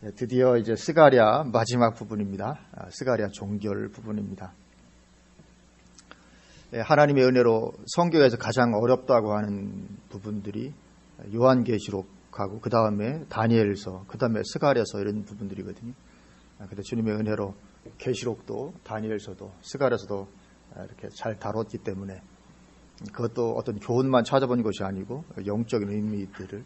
드디어 이제 스가랴 마지막 부분입니다. 스가랴 종결 부분입니다. 하나님의 은혜로 성경에서 가장 어렵다고 하는 부분들이 요한계시록하고 그 다음에 다니엘서, 그 다음에 스가랴서 이런 부분들이거든요. 근데 주님의 은혜로 계시록도 다니엘서도 스가랴서도 이렇게 잘 다뤘기 때문에 그것도 어떤 교훈만 찾아본 것이 아니고 영적인 의미들을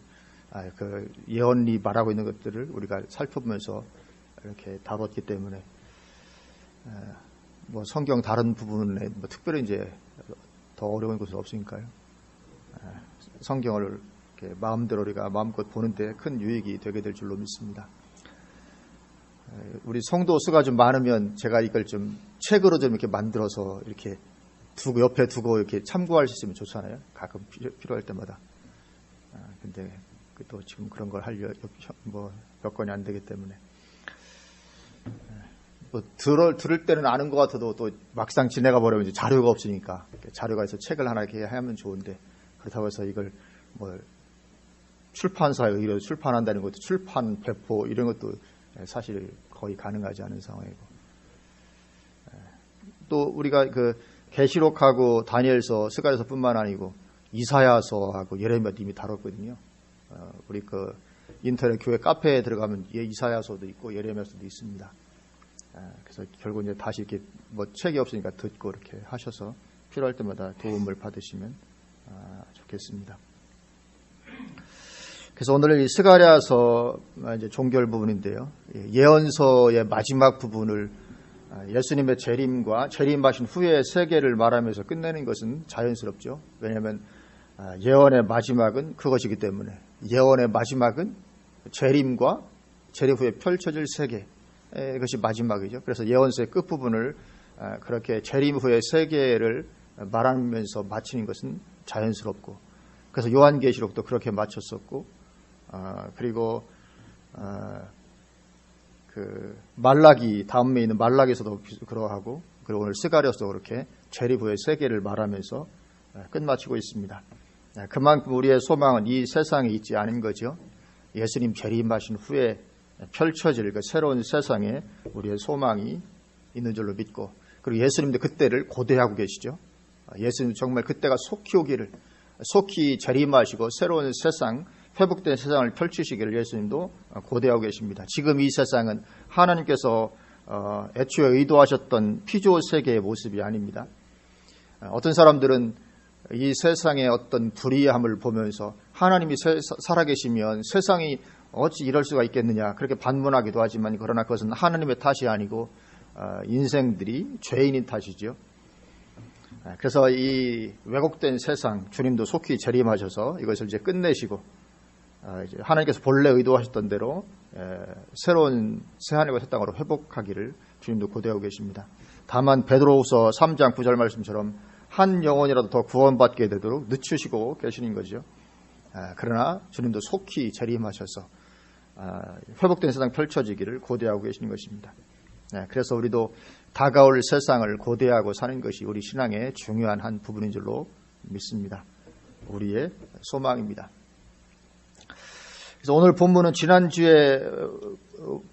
그 예언이 말하고 있는 것들을 우리가 살펴보면서 이렇게 다뤘기 때문에 뭐 성경 다른 부분에 뭐 특별히 이제 더 어려운 것은 없으니까요. 성경을 이렇게 마음대로 우리가 마음껏 보는데 큰 유익이 되게 될 줄로 믿습니다. 우리 성도 수가 좀 많으면 제가 이걸 좀 책으로 좀 이렇게 만들어서 이렇게 두고 옆에 두고 이렇게 참고할 수 있으면 좋잖아요. 가끔 필요할 때마다. 근데 또 지금 그런 걸 하려 뭐 여건이 안 되기 때문에 뭐 들을 때는 아는 것 같아도 또 막상 지내가 버리면 이제 자료가 없으니까 자료가 있어 책을 하나 이렇게 하면 좋은데 그렇다고 해서 이걸 뭐 출판사에 의뢰 출판한다는 것도 출판 배포 이런 것도 사실 거의 가능하지 않은 상황이고 또 우리가 그 계시록하고 다니엘서 스가랴서뿐만 아니고 이사야서하고 예레미야도 이미 다뤘거든요. 우리 그 인터넷 교회 카페에 들어가면 이사야서도 있고 예레미야서도 있습니다. 그래서 결국 이제 다시 이렇게 뭐 책이 없으니까 듣고 이렇게 하셔서 필요할 때마다 도움을 받으시면 좋겠습니다. 그래서 오늘 이 스가랴서 이제 종결 부분인데요. 예언서의 마지막 부분을 예수님의 재림하신 후의 세계를 말하면서 끝내는 것은 자연스럽죠. 왜냐하면 예언의 마지막은 그것이기 때문에 예언의 마지막은 재림과 재림 후에 펼쳐질 세계 이것이 마지막이죠. 그래서 예언서의 끝부분을 그렇게 재림 후의 세계를 말하면서 마치는 것은 자연스럽고 그래서 요한계시록도 그렇게 마쳤었고 그리고 그 말라기 다음에 있는 말라기에서도 그러하고 그리고 오늘 스가랴서도 그렇게 재림 후의 세계를 말하면서 끝마치고 있습니다. 그만큼 우리의 소망은 이 세상에 있지 않은 거죠. 예수님 재림하신 후에 펼쳐질 그 새로운 세상에 우리의 소망이 있는 줄로 믿고 그리고 예수님도 그때를 고대하고 계시죠. 예수님 정말 그때가 속히 오기를 속히 재림하시고 새로운 세상 회복된 세상을 펼치시기를 예수님도 고대하고 계십니다. 지금 이 세상은 하나님께서 애초에 의도하셨던 피조 세계의 모습이 아닙니다. 어떤 사람들은 이 세상의 어떤 불의함을 보면서 하나님이 살아계시면 세상이 어찌 이럴 수가 있겠느냐 그렇게 반문하기도 하지만 그러나 그것은 하나님의 탓이 아니고 인생들이 죄인인 탓이죠. 그래서 이 왜곡된 세상 주님도 속히 재림하셔서 이것을 이제 끝내시고 이제 하나님께서 본래 의도하셨던 대로 새로운 새하늘과 새 땅으로 회복하기를 주님도 고대하고 계십니다. 다만 베드로후서 3장 9절 말씀처럼 한 영혼이라도 더 구원받게 되도록 늦추시고 계시는 거죠. 그러나 주님도 속히 재림하셔서 회복된 세상 펼쳐지기를 고대하고 계시는 것입니다. 그래서 우리도 다가올 세상을 고대하고 사는 것이 우리 신앙의 중요한 한 부분인 줄로 믿습니다. 우리의 소망입니다. 그래서 오늘 본문은 지난주에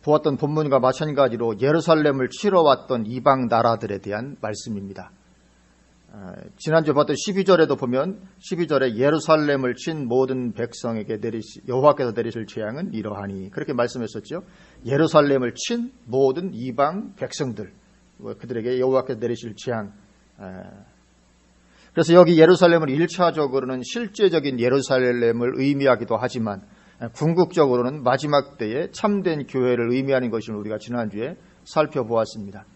보았던 본문과 마찬가지로 예루살렘을 치러 왔던 이방 나라들에 대한 말씀입니다. 지난주에 봤던 12절에도 보면 12절에 예루살렘을 친 모든 백성에게 여호와께서 내리실 재앙은 이러하니 그렇게 말씀했었죠. 예루살렘을 친 모든 이방 백성들 그들에게 여호와께서 내리실 재앙. 그래서 여기 예루살렘을 1차적으로는 실제적인 예루살렘을 의미하기도 하지만 궁극적으로는 마지막 때에 참된 교회를 의미하는 것을 우리가 지난주에 살펴보았습니다.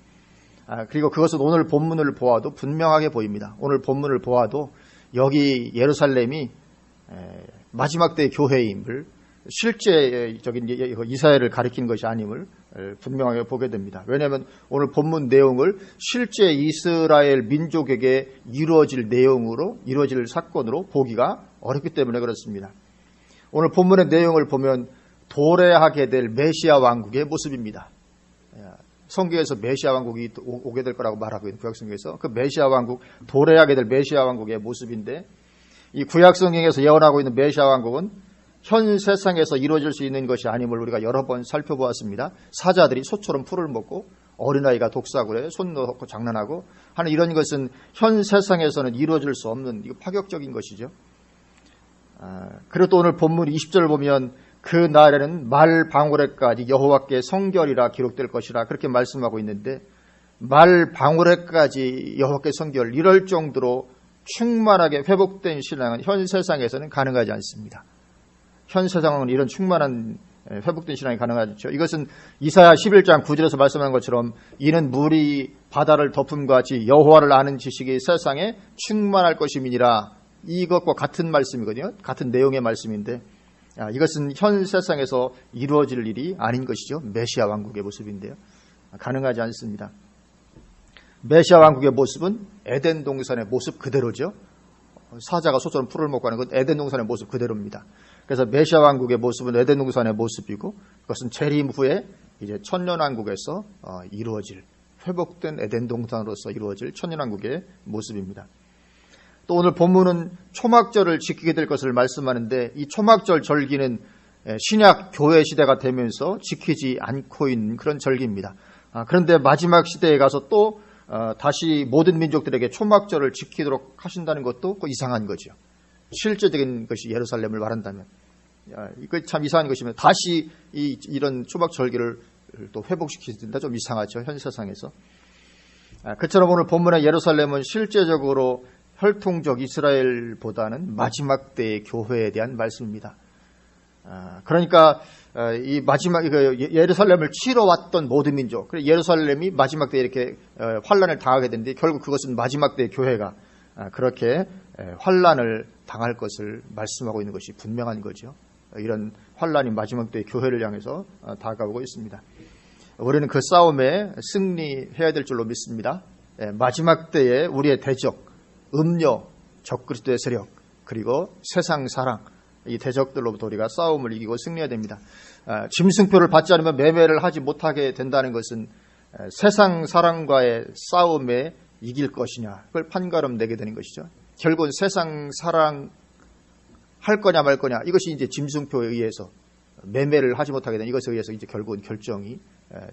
그리고 그것은 오늘 본문을 보아도 분명하게 보입니다. 오늘 본문을 보아도 여기 예루살렘이 마지막 때의 교회임을 실제적인 이스라엘을 가리키는 것이 아님을 분명하게 보게 됩니다. 왜냐하면 오늘 본문 내용을 실제 이스라엘 민족에게 이루어질 내용으로 이루어질 사건으로 보기가 어렵기 때문에 그렇습니다. 오늘 본문의 내용을 보면 도래하게 될 메시아 왕국의 모습입니다. 성경에서 메시아 왕국이 오게 될 거라고 말하고 있는 구약성경에서 그 메시아 왕국, 도래하게 될 메시아 왕국의 모습인데 이 구약성경에서 예언하고 있는 메시아 왕국은 현 세상에서 이루어질 수 있는 것이 아님을 우리가 여러 번 살펴보았습니다. 사자들이 소처럼 풀을 먹고 어린아이가 독사구려에 손 넣고 장난하고 하는 이런 것은 현 세상에서는 이루어질 수 없는 이거 파격적인 것이죠. 그리고 또 오늘 본문 20절을 보면 그 날에는 말 방울에까지 여호와께 성결이라 기록될 것이라 그렇게 말씀하고 있는데 말 방울에까지 여호와께 성결 이럴 정도로 충만하게 회복된 신앙은 현 세상에서는 가능하지 않습니다. 현 세상은 이런 충만한 회복된 신앙이 가능하죠. 이것은 이사야 11장 9절에서 말씀한 것처럼 이는 물이 바다를 덮음과 같이 여호와를 아는 지식이 세상에 충만할 것임이니라. 이것과 같은 말씀이거든요. 같은 내용의 말씀인데 이것은 현 세상에서 이루어질 일이 아닌 것이죠. 메시아 왕국의 모습인데요. 가능하지 않습니다. 메시아 왕국의 모습은 에덴 동산의 모습 그대로죠. 사자가 소처럼 풀을 먹고 하는 건 에덴 동산의 모습 그대로입니다. 그래서 메시아 왕국의 모습은 에덴 동산의 모습이고 그것은 재림 후에 이제 천년왕국에서 이루어질 회복된 에덴 동산으로서 이루어질 천년왕국의 모습입니다. 또 오늘 본문은 초막절을 지키게 될 것을 말씀하는데 이 초막절 절기는 신약 교회 시대가 되면서 지키지 않고 있는 그런 절기입니다. 그런데 마지막 시대에 가서 또 다시 모든 민족들에게 초막절을 지키도록 하신다는 것도 이상한 거죠. 실제적인 것이 예루살렘을 말한다면 이거 참 이상한 것이면 다시 이런 초막절기를 또 회복시키는데 좀 이상하죠. 현 세상에서. 그처럼 오늘 본문의 예루살렘은 실제적으로 혈통적 이스라엘보다는 마지막 때의 교회에 대한 말씀입니다. 그러니까 이 마지막 예루살렘을 치러 왔던 모든 민족, 그리고 예루살렘이 마지막 때에 이렇게 환란을 당하게 되는데 결국 그것은 마지막 때의 교회가 그렇게 환란을 당할 것을 말씀하고 있는 것이 분명한 거죠. 이런 환란이 마지막 때의 교회를 향해서 다가오고 있습니다. 우리는 그 싸움에 승리해야 될 줄로 믿습니다. 마지막 때에 우리의 대적, 음료, 적그리스도의 세력, 그리고 세상 사랑, 이 대적들로부터 우리가 싸움을 이기고 승리해야 됩니다. 짐승표를 받지 않으면 매매를 하지 못하게 된다는 것은 세상 사랑과의 싸움에 이길 것이냐, 그걸 판가름 내게 되는 것이죠. 결국은 세상 사랑 할 거냐 말 거냐, 이것이 이제 짐승표에 의해서 매매를 하지 못하게 되는 이것에 의해서 이제 결국은 결정이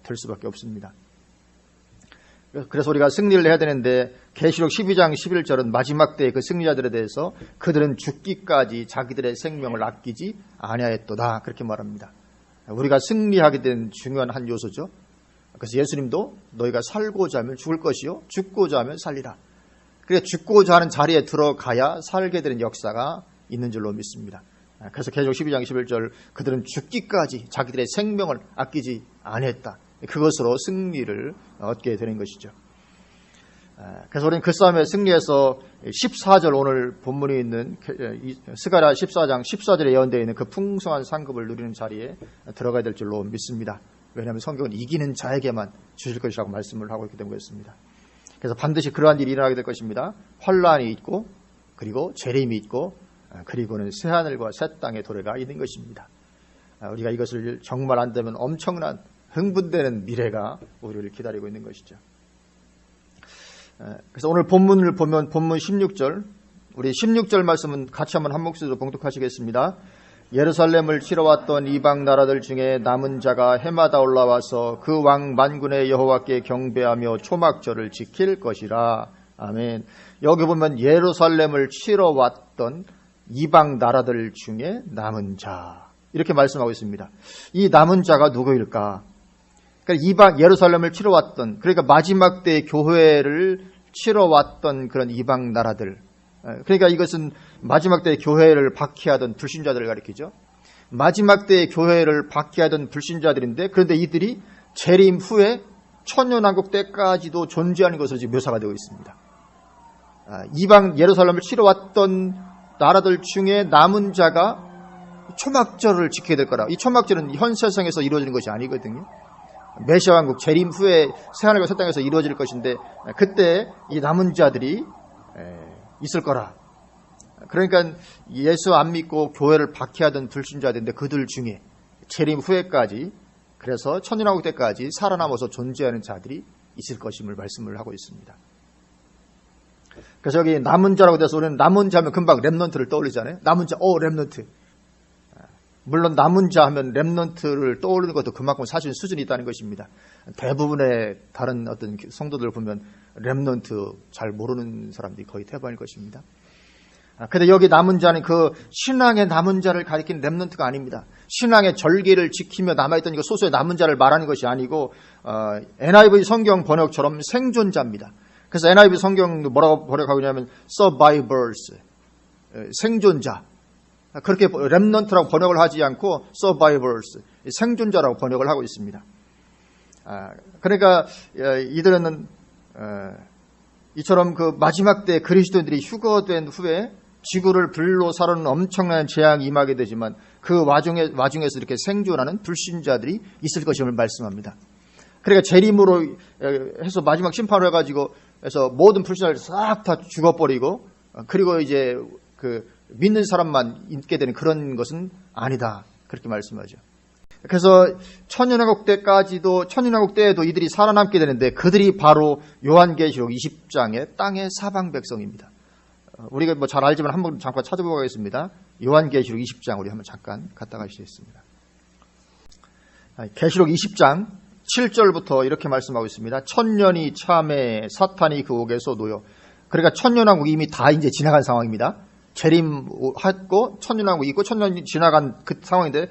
될 수밖에 없습니다. 그래서 우리가 승리를 해야 되는데 계시록 12장 11절은 마지막 때의 그 승리자들에 대해서 그들은 죽기까지 자기들의 생명을 아끼지 아니하였도다 그렇게 말합니다. 우리가 승리하게 된 중요한 한 요소죠. 그래서 예수님도 너희가 살고자 하면 죽을 것이요 죽고자 하면 살리라. 그래서 죽고자 하는 자리에 들어가야 살게 되는 역사가 있는 줄로 믿습니다. 그래서 계시록 12장 11절 그들은 죽기까지 자기들의 생명을 아끼지 아니했다. 그것으로 승리를 얻게 되는 것이죠. 그래서 우리는 그 싸움에 승리해서 14절 오늘 본문에 있는 스가랴 14장 14절에 예언되어 있는 그 풍성한 상급을 누리는 자리에 들어가야 될 줄로 믿습니다. 왜냐하면 성경은 이기는 자에게만 주실 것이라고 말씀을 하고 있기 때문에 그렇습니다. 그래서 반드시 그러한 일이 일어나게 될 것입니다. 환란이 있고 그리고 재림이 있고 그리고는 새하늘과 새 땅의 도래가 있는 것입니다. 우리가 이것을 정말 안 되면 엄청난 흥분되는 미래가 우리를 기다리고 있는 것이죠. 그래서 오늘 본문을 보면 본문 16절, 우리 16절 말씀은 같이 한번 한 목소리로 봉독하시겠습니다. 예루살렘을 치러 왔던 이방 나라들 중에 남은 자가 해마다 올라와서 그 왕 만군의 여호와께 경배하며 초막절을 지킬 것이라. 아멘. 여기 보면 예루살렘을 치러 왔던 이방 나라들 중에 남은 자, 이렇게 말씀하고 있습니다. 이 남은 자가 누구일까? 그러니까 이방 예루살렘을 치러 왔던, 그러니까 마지막 때의 교회를 치러 왔던 그런 이방 나라들. 그러니까 이것은 마지막 때의 교회를 박해하던 불신자들을 가리키죠. 마지막 때의 교회를 박해하던 불신자들인데, 그런데 이들이 재림 후에 천년왕국 때까지도 존재하는 것으로 지금 묘사가 되고 있습니다. 이방 예루살렘을 치러 왔던 나라들 중에 남은 자가 초막절을 지켜야 될 거라. 이 초막절은 현 세상에서 이루어지는 것이 아니거든요. 메시아 왕국 재림 후에 새하늘과 새 땅에서 이루어질 것인데 그때 이 남은 자들이 있을 거라. 그러니까 예수 안 믿고 교회를 박해하던 불신자들인데 그들 중에 재림 후에까지, 그래서 천년왕국 때까지 살아남아서 존재하는 자들이 있을 것임을 말씀을 하고 있습니다. 그래서 여기 남은 자라고 돼서 우리는 남은 자면 금방 렘넌트를 떠올리잖아요. 남은 자, 렘넌트. 물론 남은 자 하면 렘넌트를 떠올리는 것도 그만큼 사실 수준이 있다는 것입니다. 대부분의 다른 어떤 성도들 보면 렘넌트 잘 모르는 사람들이 거의 대부분일 것입니다. 근데 여기 남은 자는 그 신앙의 남은 자를 가리키는 렘넌트가 아닙니다. 신앙의 절기를 지키며 남아있던 그 소수의 남은 자를 말하는 것이 아니고 NIV 성경 번역처럼 생존자입니다. 그래서 NIV 성경도 뭐라고 번역하고 있냐면 survivors, 생존자. 그렇게 렘넌트라고 번역을 하지 않고 survivors, 생존자라고 번역을 하고 있습니다. 그러니까 이들은 이처럼 그 마지막 때 그리스도인들이 휴거된 후에 지구를 불로 사르는 엄청난 재앙이 임하게 되지만 그 와중에서 이렇게 생존하는 불신자들이 있을 것임을 말씀합니다. 그러니까 재림으로 해서 마지막 심판을 해가지고 해서 모든 불신자를 싹 다 죽어버리고 그리고 이제 그 믿는 사람만 있게 되는 그런 것은 아니다. 그렇게 말씀하죠. 그래서 천년왕국 때에도 이들이 살아남게 되는데 그들이 바로 요한계시록 20장의 땅의 사방 백성입니다. 우리가 뭐 잘 알지만 한번 잠깐 찾아보고 가겠습니다. 요한계시록 20장 우리 한번 잠깐 갔다 가시겠습니다. 계시록 20장 7절부터 이렇게 말씀하고 있습니다. 천년이 참에 사탄이 그 옥에서 놓여. 그러니까 천년왕국이 이미 다 이제 지나간 상황입니다. 재림했고 천년왕국이 있고 천년이 지나간 그 상황인데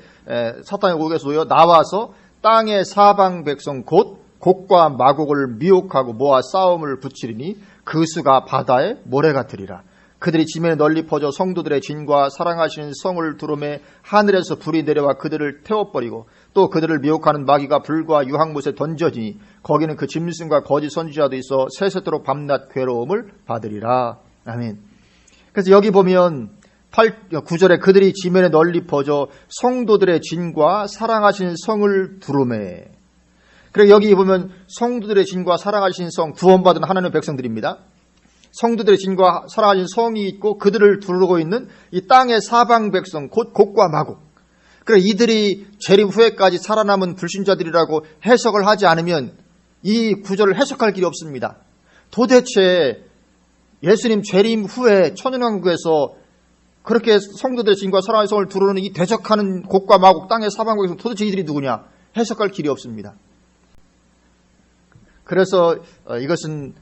사탄의 옥에서 놓여 나와서 땅의 사방 백성 곧 곡과 마곡을 미혹하고 모아 싸움을 붙이리니 그 수가 바다의 모래 같으리라. 그들이 지면에 널리 퍼져 성도들의 진과 사랑하시는 성을 두루매 하늘에서 불이 내려와 그들을 태워버리고 또 그들을 미혹하는 마귀가 불과 유황못에 던져지니 거기는 그 짐승과 거짓 선지자도 있어 세세토록 밤낮 괴로움을 받으리라. 아멘. 그래서 여기 보면 9절에 그들이 지면에 널리 퍼져 성도들의 진과 사랑하시는 성을 두루매. 그리고 여기 보면 성도들의 진과 사랑하신 성, 구원받은 하나님의 백성들입니다. 성도들의 진과 사랑하신 성이 있고 그들을 두르고 있는 이 땅의 사방 백성, 곧 곡과 마곡. 그래 이들이 재림 후에까지 살아남은 불신자들이라고 해석을 하지 않으면 이 구절을 해석할 길이 없습니다. 도대체 예수님 재림 후에 천연왕국에서 그렇게 성도들의 진과 사랑하신 성을 두르는 이 대적하는 곡과 마곡, 땅의 사방 백성, 도대체 이들이 누구냐? 해석할 길이 없습니다. 그래서 이것은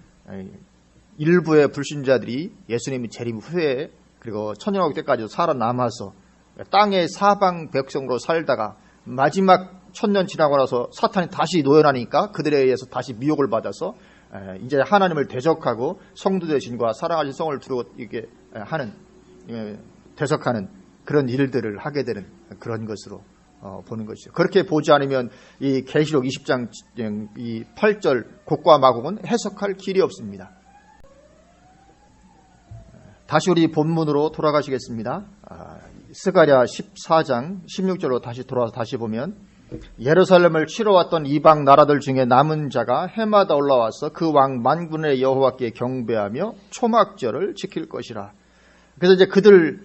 일부의 불신자들이 예수님이 재림 후에 그리고 천년왕국 때까지 살아남아서 땅의 사방 백성으로 살다가 마지막 천년 지나고 나서 사탄이 다시 노연하니까 그들에 의해서 다시 미혹을 받아서 이제 하나님을 대적하고 성도들의 진과 사랑하신 성을 두고 이게 하는 대적하는 그런 일들을 하게 되는 그런 것으로 보는 것이죠. 그렇게 보지 않으면 이 계시록 20장 이 8절 곡과 마곡은 해석할 길이 없습니다. 다시 우리 본문으로 돌아가시겠습니다. 스가랴 14장 16절로 다시 돌아와서 다시 보면 예루살렘을 치러 왔던 이방 나라들 중에 남은 자가 해마다 올라와서 그 왕 만군의 여호와께 경배하며 초막절을 지킬 것이라. 그래서 이제 그들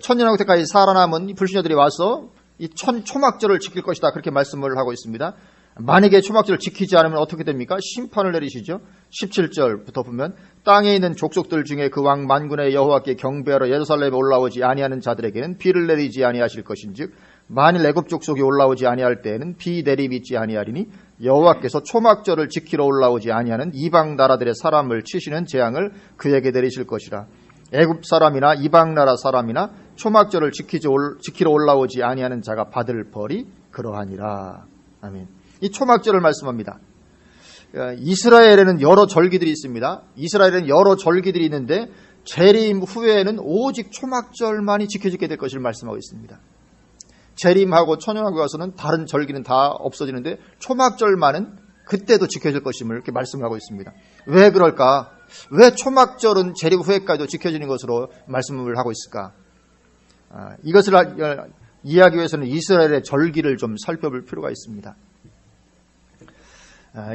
천년왕국 때까지 살아남은 불신자들이 와서 이 초막절을 지킬 것이다. 그렇게 말씀을 하고 있습니다. 만약에 초막절을 지키지 않으면 어떻게 됩니까? 심판을 내리시죠. 17절부터 보면 땅에 있는 족속들 중에 그 왕 만군의 여호와께 경배하러 예루살렘에 올라오지 아니하는 자들에게는 비를 내리지 아니하실 것인즉 만일 애굽 족속이 올라오지 아니할 때에는 비 내리미지 아니하리니 여호와께서 초막절을 지키러 올라오지 아니하는 이방 나라들의 사람을 치시는 재앙을 그에게 내리실 것이라. 애굽 사람이나 이방 나라 사람이나 초막절을 지키러 올라오지 아니하는 자가 받을 벌이 그러하니라. 아멘. 이 초막절을 말씀합니다. 이스라엘에는 여러 절기들이 있습니다. 이스라엘에는 여러 절기들이 있는데 재림 후에는 오직 초막절만이 지켜지게 될 것을 말씀하고 있습니다. 재림하고 천년왕국에 와서는 다른 절기는 다 없어지는데 초막절만은 그때도 지켜질 것임을 이렇게 말씀을 하고 있습니다. 왜 그럴까? 왜 초막절은 재림 후에까지도 지켜지는 것으로 말씀을 하고 있을까? 이것을 이해하기 위해서는 이스라엘의 절기를 좀 살펴볼 필요가 있습니다.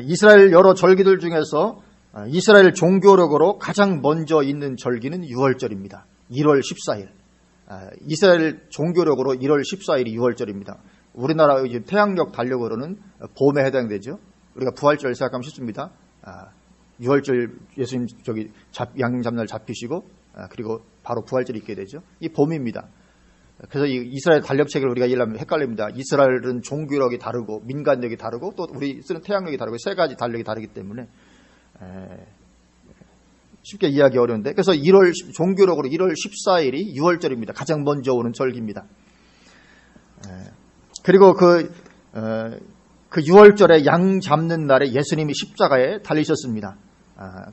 이스라엘 여러 절기들 중에서 이스라엘 종교력으로 가장 먼저 있는 절기는 6월절입니다. 1월 14일. 이스라엘 종교력으로 1월 14일이 6월절입니다. 우리나라 태양력 달력으로는 봄에 해당되죠. 우리가 부활절 생각하면 쉽습니다. 6월절 예수님 양념 잡날 잡히시고 그리고 바로 부활절이 있게 되죠. 이 봄입니다. 그래서 이 이스라엘 달력책을 우리가 이해하면 헷갈립니다. 이스라엘은 종교력이 다르고 민간력이 다르고 또 우리 쓰는 태양력이 다르고 세 가지 달력이 다르기 때문에 쉽게 이해하기 어려운데, 그래서 종교력으로 1월 14일이 유월절입니다. 가장 먼저 오는 절기입니다. 그리고 그 유월절에 양 잡는 날에 예수님이 십자가에 달리셨습니다.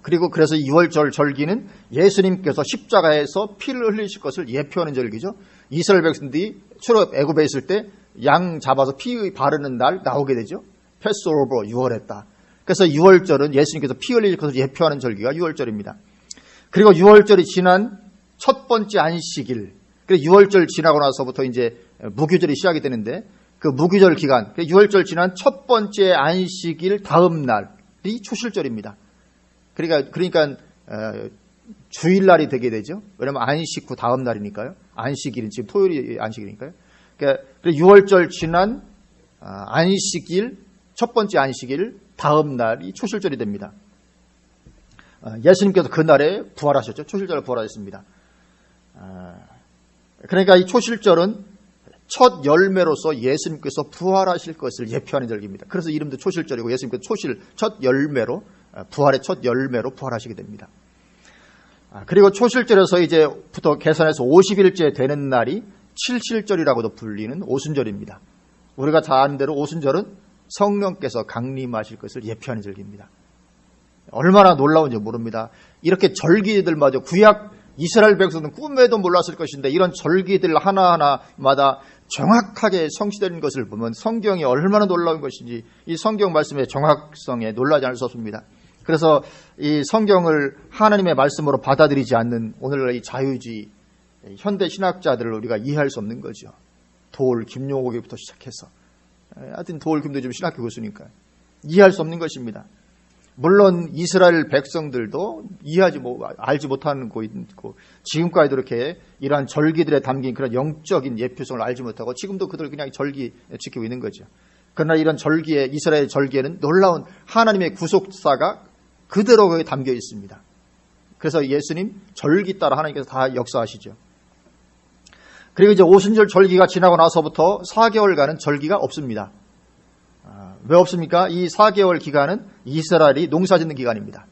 그리고 그래서 유월절 절기는 예수님께서 십자가에서 피를 흘리실 것을 예표하는 절기죠. 이스라엘 백성들이 출애굽 애굽에 있을 때 양 잡아서 피 바르는 날 나오게 되죠. 패스오버 유월했다. 그래서 유월절은 예수님께서 피 흘리실 것을 예표하는 절기가 유월절입니다. 그리고 유월절이 지난 첫 번째 안식일, 그래서 유월절 지나고 나서부터 이제 무교절이 시작이 되는데, 그 무교절 기간, 유월절 지난 첫 번째 안식일 다음 날이 초실절입니다. 그러니까 주일날이 되게 되죠. 왜냐하면 안식 후 다음 날이니까요. 안식일은 지금 토요일이 안식일이니까요. 그러니까 유월절 지난 안식일, 첫 번째 안식일 다음 날이 초실절이 됩니다. 예수님께서 그날에 부활하셨죠. 초실절에 부활하셨습니다. 그러니까 이 초실절은 첫 열매로서 예수님께서 부활하실 것을 예표하는 절기입니다. 그래서 이름도 초실절이고, 예수님께서 첫 열매로, 부활의 첫 열매로 부활하시게 됩니다. 그리고 초실절에서 이제부터 계산해서 50일째 되는 날이 칠실절이라고도 불리는 오순절입니다. 우리가 다 아는 대로 오순절은 성령께서 강림하실 것을 예표하는 절기입니다. 얼마나 놀라운지 모릅니다. 이렇게 절기들마저 구약 이스라엘 백성은 꿈에도 몰랐을 것인데, 이런 절기들 하나하나마다 정확하게 성취되는 것을 보면 성경이 얼마나 놀라운 것인지, 이 성경 말씀의 정확성에 놀라지 않을 수 없습니다. 그래서 이 성경을 하나님의 말씀으로 받아들이지 않는 오늘날 이 자유주의 현대 신학자들을 우리가 이해할 수 없는 거죠. 김용옥부터 시작해서 하여튼 김도 좀 신학교 교수니까 이해할 수 없는 것입니다. 물론 이스라엘 백성들도 알지 못하는 거 있고, 지금까지도 이렇게 이러한 절기들에 담긴 그런 영적인 예표성을 알지 못하고 지금도 그들 그냥 절기 지키고 있는 거죠. 그러나 이런 이스라엘 절기에는 놀라운 하나님의 구속사가 그대로 거기에 담겨 있습니다. 그래서 예수님 절기 따라 하나님께서 다 역사하시죠. 그리고 이제 오순절 절기가 지나고 나서부터 4개월간은 절기가 없습니다. 왜 없습니까? 이 4개월 기간은 이스라엘이 농사 짓는 기간입니다.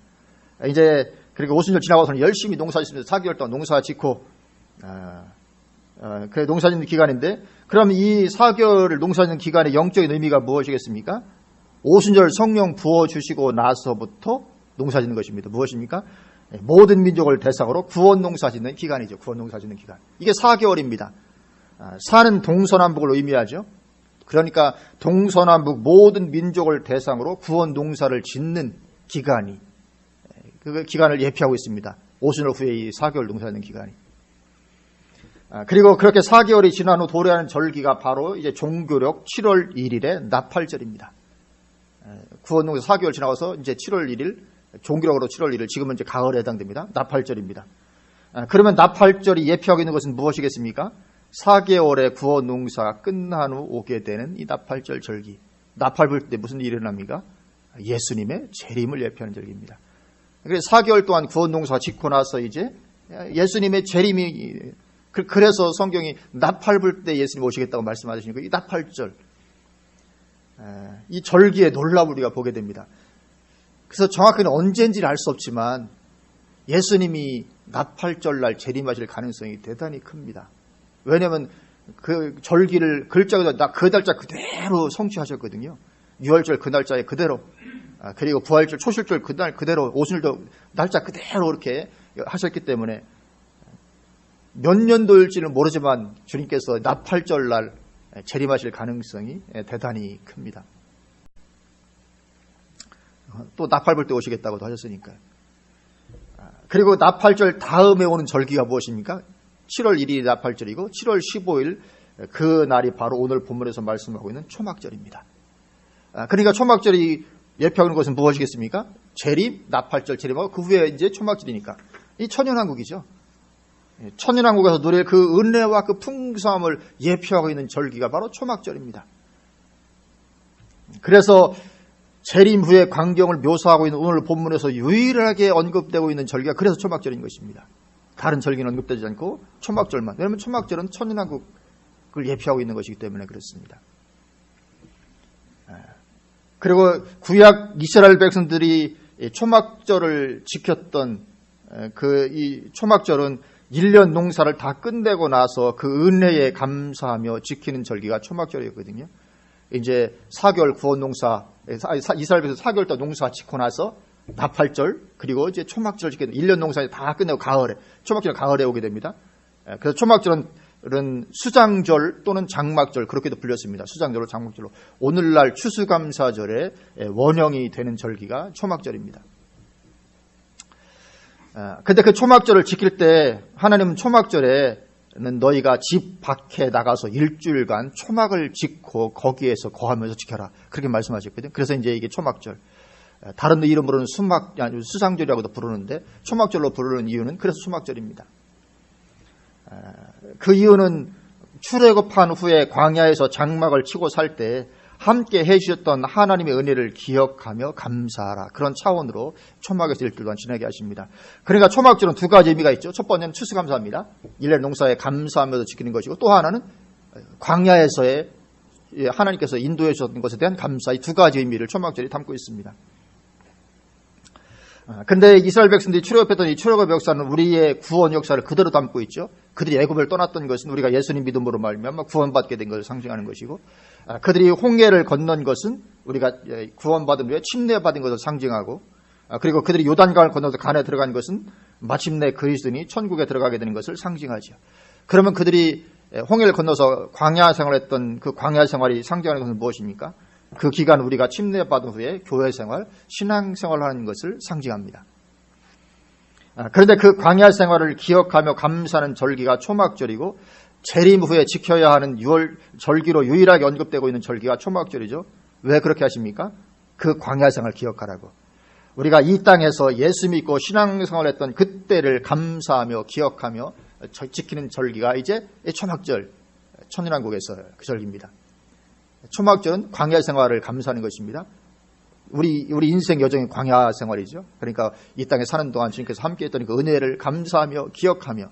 그리고 오순절 지나고서는 열심히 농사 짓습니다. 4개월 동안 농사 짓고, 그래 농사 짓는 기간인데, 그럼 이 4개월을 농사 짓는 기간의 영적인 의미가 무엇이겠습니까? 오순절 성령 부어주시고 나서부터 농사 짓는 것입니다. 무엇입니까? 모든 민족을 대상으로 구원 농사 짓는 기간이죠. 구원 농사 짓는 기간. 이게 4개월입니다. 사는 동서남북을 의미하죠. 그러니까 동서남북 모든 민족을 대상으로 구원 농사를 짓는 기간이, 그 기간을 예표하고 있습니다. 오순절 후에 이 4개월 농사짓는 기간이. 그리고 그렇게 4개월이 지난 후 도래하는 절기가 바로 이제 종교력 7월 1일의 나팔절입니다. 구원 농사 4개월 지나가서 이제 7월 1일, 종교력으로 7월 1일, 지금은 이제 가을에 해당됩니다. 나팔절입니다. 그러면 나팔절이 예표하고 있는 것은 무엇이겠습니까? 4개월의 구원 농사가 끝난 후 오게 되는 이 나팔절 절기. 나팔 불 때 무슨 일이 일어납니까? 예수님의 재림을 예표하는 절기입니다. 그래서 4개월 동안 구원 농사 짓고 나서 이제 예수님의 재림이, 그래서 성경이 나팔 불 때 예수님 오시겠다고 말씀하시는 거예요. 이 나팔절, 이 절기의 놀라움을 우리가 보게 됩니다. 그래서 정확하게 언제인지는 알 수 없지만 예수님이 나팔절 날 재림하실 가능성이 대단히 큽니다. 왜냐하면 그 절기를 글자가 그 날짜 그대로 성취하셨거든요. 유월절 그 날짜에 그대로, 그리고 부활절 초실절 그날 그대로, 오순절도 날짜 그대로 이렇게 하셨기 때문에 몇 년도일지는 모르지만 주님께서 나팔절 날 재림하실 가능성이 대단히 큽니다. 또 나팔 불 때 오시겠다고도 하셨으니까요. 그리고 나팔절 다음에 오는 절기가 무엇입니까? 7월 1일이 나팔절이고 7월 15일 그 날이 바로 오늘 본문에서 말씀하고 있는 초막절입니다. 그러니까 초막절이 예표하는 것은 무엇이겠습니까? 재림, 나팔절, 재림하고 그 후에 이제 초막절이니까 이 천연왕국이죠. 천연왕국에서 누릴 그 은혜와 그 풍성함을 예표하고 있는 절기가 바로 초막절입니다. 그래서 재림 후의 광경을 묘사하고 있는 오늘 본문에서 유일하게 언급되고 있는 절기가 그래서 초막절인 것입니다. 다른 절기는 언급되지 않고 초막절만. 왜냐하면 초막절은 천연왕국 그걸 예표하고 있는 것이기 때문에 그렇습니다. 그리고 구약 이스라엘 백성들이 초막절을 지켰던 이 초막절은 1년 농사를 다 끝내고 나서 그 은혜에 감사하며 지키는 절기가 초막절이었거든요. 이제 4개월 구원 농사, 이스라엘 백성 4개월 동안 농사 짓고 나서 나팔절, 그리고 이제 초막절 지키는 1년 농사 다 끝내고 가을에, 초막절은 가을에 오게 됩니다. 그래서 초막절은 수장절 또는 장막절, 그렇게도 불렸습니다. 수장절로 장막절로. 오늘날 추수감사절의 원형이 되는 절기가 초막절입니다. 근데 그 초막절을 지킬 때 하나님은 초막절에는 너희가 집 밖에 나가서 일주일간 초막을 짓고 거기에서 거하면서 지켜라. 그렇게 말씀하셨거든요. 그래서 이제 이게 초막절. 다른 이름으로는 수상절이라고도 부르는데 초막절로 부르는 이유는 그래서 초막절입니다. 그 이유는 출애굽한 후에 광야에서 장막을 치고 살 때 함께 해주셨던 하나님의 은혜를 기억하며 감사하라. 그런 차원으로 초막에서 일주일 동안 지내게 하십니다. 그러니까 초막절은 두 가지 의미가 있죠. 첫 번째는 추수감사입니다. 1년 농사에 감사하면서 지키는 것이고, 또 하나는 광야에서의 하나님께서 인도해 주셨던 것에 대한 감사, 이 두 가지 의미를 초막절이 담고 있습니다. 근데 이스라엘 백성들이 출애굽했던 이 출애굽 역사는 우리의 구원 역사를 그대로 담고 있죠. 그들이 애굽을 떠났던 것은 우리가 예수님 믿음으로 말미암아 구원받게 된 것을 상징하는 것이고, 그들이 홍해를 건넌 것은 우리가 구원받은 후에 침례받은 것을 상징하고, 그리고 그들이 요단강을 건너서 간에 들어간 것은 마침내 그리스도인이 천국에 들어가게 되는 것을 상징하죠. 그러면 그들이 홍해를 건너서 광야 생활했던 그 광야 생활이 상징하는 것은 무엇입니까? 그 기간 우리가 침례받은 후에 교회 생활, 신앙 생활을 하는 것을 상징합니다. 그런데 그 광야 생활을 기억하며 감사하는 절기가 초막절이고, 재림 후에 지켜야 하는 6월 절기로 유일하게 언급되고 있는 절기가 초막절이죠. 왜 그렇게 하십니까? 그 광야 생활 기억하라고. 우리가 이 땅에서 예수 믿고 신앙 생활을 했던 그때를 감사하며 기억하며 지키는 절기가 이제 초막절, 천년왕국에서 그 절기입니다. 초막절은 광야 생활을 감사하는 것입니다. 우리 인생 여정이 광야 생활이죠. 그러니까 이 땅에 사는 동안 주님께서 함께 했던 그 은혜를 감사하며 기억하며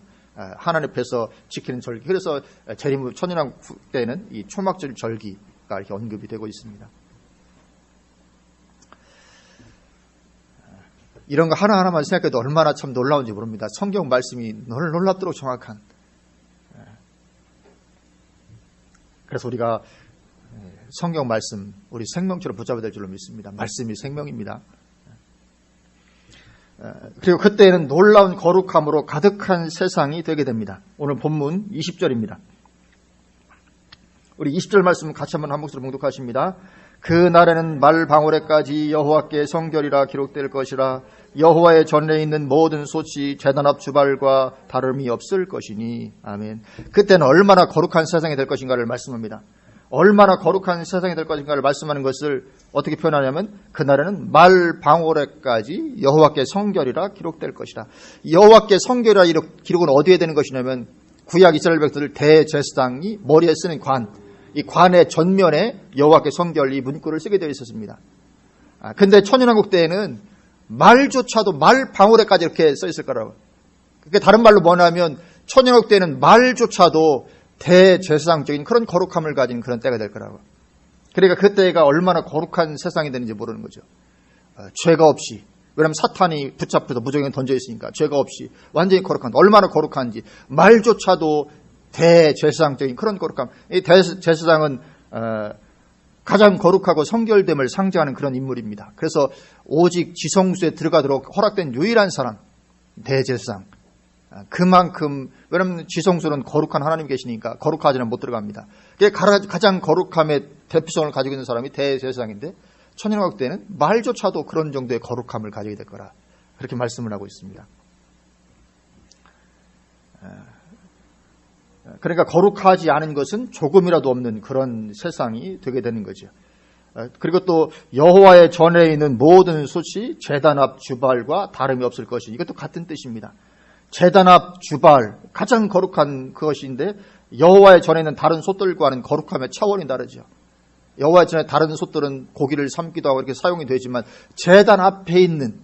하나님 앞에서 지키는 절기. 그래서 재림 후 천년왕국 때는 이 초막절 절기가 이렇게 언급이 되고 있습니다. 이런 거 하나하나만 생각해도 얼마나 참 놀라운지 모릅니다. 성경 말씀이 놀랍도록 정확한. 그래서 우리가 성경 말씀, 우리 생명처럼 붙잡아야 될 줄로 믿습니다. 말씀이 생명입니다. 그리고 그때에는 놀라운 거룩함으로 가득한 세상이 되게 됩니다. 오늘 본문 20절입니다. 우리 20절 말씀 같이 한번 한 목소리로 봉독하십니다. 그 날에는 말 방울에까지 여호와께 성결이라 기록될 것이라. 여호와의 전에 있는 모든 소치 제단 앞 주발과 다름이 없을 것이니. 아멘. 그때는 얼마나 거룩한 세상이 될 것인가를 말씀합니다. 얼마나 거룩한 세상이 될 것인가를 말씀하는 것을 어떻게 표현하냐면, 그날에는 말 방울에까지 여호와께 성결이라 기록될 것이라. 여호와께 성결이라 기록은 어디에 되는 것이냐면, 구약 이스라엘 백성들 대제사장이 머리에 쓰는 관, 이 관의 전면에 여호와께 성결 이 문구를 쓰게 되어 있었습니다. 근데 천년왕국 때에는 말조차도 말 방울에까지 이렇게 써 있을 거라고. 그게 다른 말로 뭐냐면, 천년왕국 때에는 말조차도 대제사장적인 그런 거룩함을 가진 그런 때가 될 거라고. 그러니까 그때가 얼마나 거룩한 세상이 되는지 모르는 거죠. 죄가 없이, 왜냐하면 사탄이 붙잡혀서 무적에 던져 있으니까 죄가 없이 완전히 거룩한, 얼마나 거룩한지. 말조차도 대제사장적인 그런 거룩함. 이 대제사장은 가장 거룩하고 성결됨을 상징하는 그런 인물입니다. 그래서 오직 지성소에 들어가도록 허락된 유일한 사람, 대제사장. 그만큼, 왜냐하면 지성소는 거룩한 하나님 계시니까 거룩하지는 못 들어갑니다. 가장 거룩함의 대표성을 가지고 있는 사람이 대제사장인데, 천년왕국 때는 말조차도 그런 정도의 거룩함을 가지게 될 거라, 그렇게 말씀을 하고 있습니다. 그러니까 거룩하지 않은 것은 조금이라도 없는 그런 세상이 되게 되는 거죠. 그리고 또 여호와의 전에 있는 모든 솥이 제단 앞 주발과 다름이 없을 것이, 이것도 같은 뜻입니다. 제단 앞 주발, 가장 거룩한 그것인데, 여호와의 전에 있는 다른 솥들과는 거룩함의 차원이 다르죠. 여호와의 전에 다른 솥들은 고기를 삶기도 하고 이렇게 사용이 되지만, 제단 앞에 있는,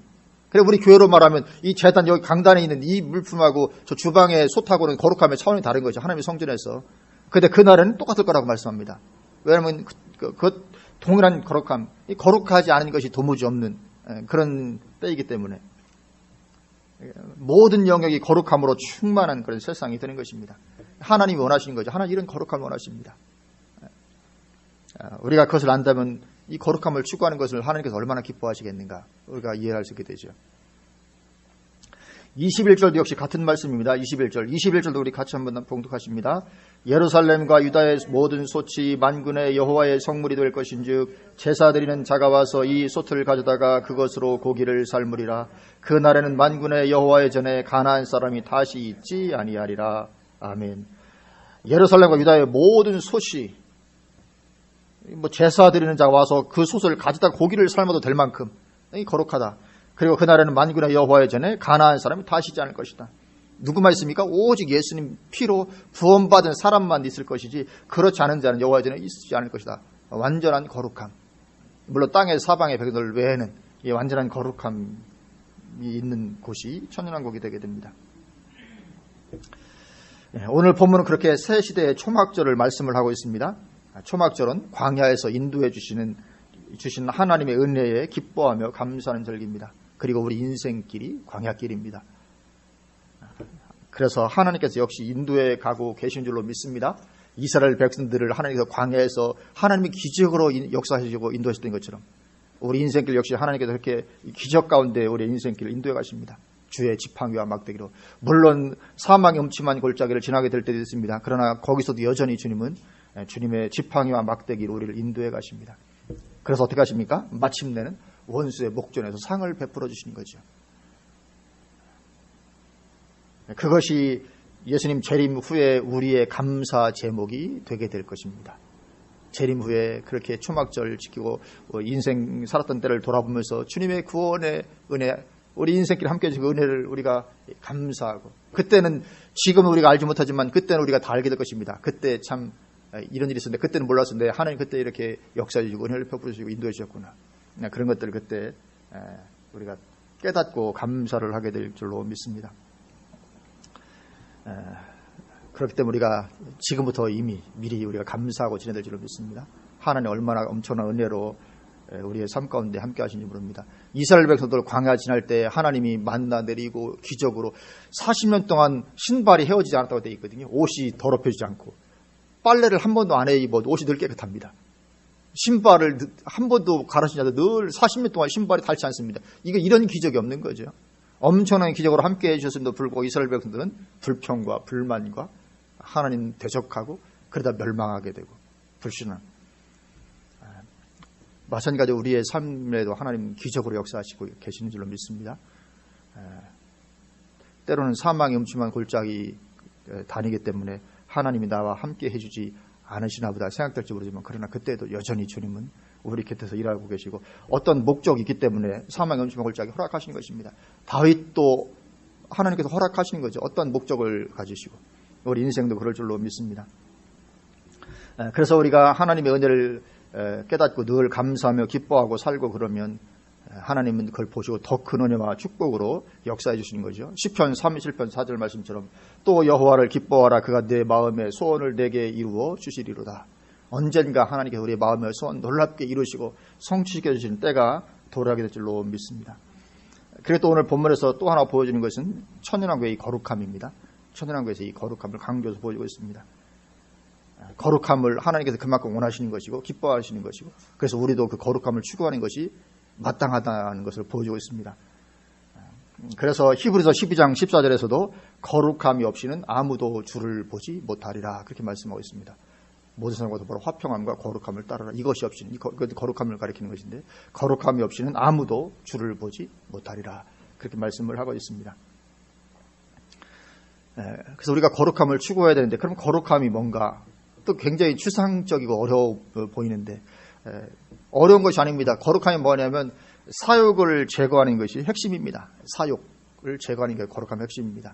그래 우리 교회로 말하면 이 제단 여기 강단에 있는 이 물품하고 저 주방의 솥하고는 거룩함의 차원이 다른 거죠. 하나님의 성전에서 근데 그날은 똑같을 거라고 말씀합니다. 왜냐하면 그 동일한 거룩함, 거룩하지 않은 것이 도무지 없는 그런 때이기 때문에 모든 영역이 거룩함으로 충만한 그런 세상이 되는 것입니다. 하나님이 원하시는 거죠. 하나님 이런 거룩함을 원하십니다. 우리가 그것을 안다면 이 거룩함을 추구하는 것을 하나님께서 얼마나 기뻐하시겠는가 우리가 이해할 수 있게 되죠. 21절도 역시 같은 말씀입니다. 21절도 우리 같이 한번 봉독하십니다. 예루살렘과 유다의 모든 솥이 만군의 여호와의 성물이 될 것인즉 제사 드리는 자가 와서 이 솥을 가져다가 그것으로 고기를 삶으리라. 그 날에는 만군의 여호와의 전에 가나안 사람이 다시 있지 아니하리라. 아멘. 예루살렘과 유다의 모든 솥이 제사 드리는 자가 와서 그 솥을 가져다가 고기를 삶아도 될 만큼 거룩하다. 그리고 그날에는 만군의 여호와의 전에 가나안 사람이 다시 있지 않을 것이다. 누구만 있습니까? 오직 예수님 피로 구원받은 사람만 있을 것이지 그렇지 않은 자는 여호와의 전에 있지 않을 것이다. 완전한 거룩함. 물론 땅의 사방의 백성들 외에는 이 완전한 거룩함이 있는 곳이 천연왕국이 되게 됩니다. 오늘 본문은 그렇게 새 시대의 초막절을 말씀을 하고 있습니다. 초막절은 광야에서 인도해 주신 하나님의 은혜에 기뻐하며 감사하는 절기입니다. 그리고 우리 인생길이 광야길입니다. 그래서 하나님께서 역시 인도에 가고 계신 줄로 믿습니다. 이스라엘 백성들을 하나님께서 광야에서 하나님이 기적으로 역사하시고 인도하셨던 것처럼 우리 인생길 역시 하나님께서 그렇게 기적 가운데 우리 인생길을 인도해 가십니다. 주의 지팡이와 막대기로. 물론 사망의 음침한 골짜기를 지나게 될 때도 있습니다. 그러나 거기서도 여전히 주님은 주님의 지팡이와 막대기로 우리를 인도해 가십니다. 그래서 어떻게 하십니까? 마침내는 원수의 목전에서 상을 베풀어 주시는 거죠. 그것이 예수님 재림 후에 우리의 감사 제목이 되게 될 것입니다. 재림 후에 그렇게 초막절 지키고 인생 살았던 때를 돌아보면서 주님의 구원의 은혜, 우리 인생길 함께 해주신 그 은혜를 우리가 감사하고, 그때는 지금은 우리가 알지 못하지만 그때는 우리가 다 알게 될 것입니다. 그때 참 이런 일이 있었는데 그때는 몰랐었는데 하나님 그때 이렇게 역사해 주시고 은혜를 베풀어 주시고 인도해 주셨구나. 그런 것들을 그때 우리가 깨닫고 감사를 하게 될 줄로 믿습니다. 그렇기 때문에 우리가 지금부터 이미 미리 우리가 감사하고 지내야 될 줄로 믿습니다. 하나님 얼마나 엄청난 은혜로 우리의 삶 가운데 함께 하신지 모릅니다. 이스라엘 백성들 광야 지날 때 하나님이 만나 내리고 기적으로 40년 동안 신발이 헤어지지 않았다고 되어 있거든요. 옷이 더럽혀지지 않고 빨래를 한 번도 안 해 입어도 옷이 늘 깨끗합니다. 신발을 한 번도 갈아신지 않아도 늘 40년 동안 신발이 닳지 않습니다. 이게 이런 기적이 없는 거죠. 엄청난 기적으로 함께 해주셨음에도 불구하고 이스라엘 백성들은 불평과 불만과 하나님 대적하고 그러다 멸망하게 되고 불신한. 마찬가지로 우리의 삶에도 하나님 기적으로 역사하시고 계시는 줄로 믿습니다. 때로는 사망의 음침한 골짜기 다니기 때문에 하나님이 나와 함께 해주지 않으시나 보다 생각될지 모르지만 그러나 그때도 여전히 주님은 우리 곁에서 일하고 계시고 어떤 목적이 있기 때문에 사망의 음침한 골짜기 허락하시는 것입니다. 다윗도 하나님께서 허락하시는 거죠. 어떤 목적을 가지시고 우리 인생도 그럴 줄로 믿습니다. 그래서 우리가 하나님의 은혜를 깨닫고 늘 감사하며 기뻐하고 살고 그러면 하나님은 그걸 보시고 더 큰 은혜와 축복으로 역사해 주시는 거죠. 시편 37편 4절 말씀처럼 또 여호와를 기뻐하라 그가 내 마음의 소원을 내게 이루어 주시리로다. 언젠가 하나님께서 우리의 마음의 소원 놀랍게 이루시고 성취시켜 주시는 때가 도래하게 될 줄로 믿습니다. 그리고 또 오늘 본문에서 또 하나 보여주는 것은 천연왕국의 거룩함입니다. 천연왕국에서 이 거룩함을 강조해서 보여주고 있습니다. 거룩함을 하나님께서 그만큼 원하시는 것이고 기뻐하시는 것이고 그래서 우리도 그 거룩함을 추구하는 것이 마땅하다는 것을 보여주고 있습니다. 그래서 히브리서 12장 14절에서도 거룩함이 없이는 아무도 주를 보지 못하리라 그렇게 말씀하고 있습니다. 모든 사람과 더불어 화평함과 거룩함을 따르라. 이것이 없이는 거룩함을 가리키는 것인데 거룩함이 없이는 아무도 주를 보지 못하리라 그렇게 말씀을 하고 있습니다. 그래서 우리가 거룩함을 추구해야 되는데 그럼 거룩함이 뭔가 또 굉장히 추상적이고 어려워 보이는데 어려운 것이 아닙니다. 거룩함이 뭐냐면 사욕을 제거하는 것이 핵심입니다. 사욕을 제거하는 게 거룩함의 핵심입니다.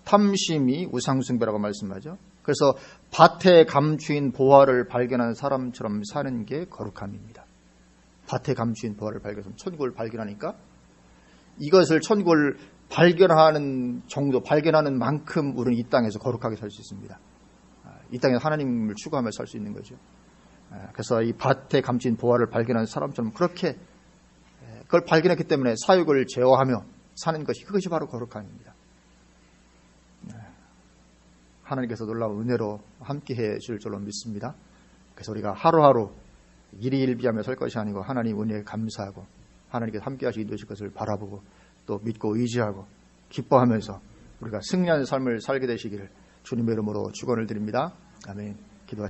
탐심이 우상숭배라고 말씀하죠. 그래서 밭에 감추인 보화를 발견한 사람처럼 사는 게 거룩함입니다. 밭에 감추인 보화를 발견해서 천국을 발견하니까 이것을 천국을 발견하는 정도, 발견하는 만큼 우리는 이 땅에서 거룩하게 살 수 있습니다. 이 땅에 하나님을 추구하며 살 수 있는 거죠. 그래서 이 밭에 감춘 보화를 발견한 사람처럼 그렇게 그걸 발견했기 때문에 사욕을 제어하며 사는 것이, 그것이 바로 거룩함입니다. 하나님께서 놀라운 은혜로 함께해 줄 줄로 믿습니다. 그래서 우리가 하루하루 일희일비하며 살 것이 아니고 하나님 은혜에 감사하고 하나님께서 함께하시고 인도하실 것을 바라보고 또 믿고 의지하고 기뻐하면서 우리가 승리하는 삶을 살게 되시기를 주님의 이름으로 축원을 드립니다. 아멘.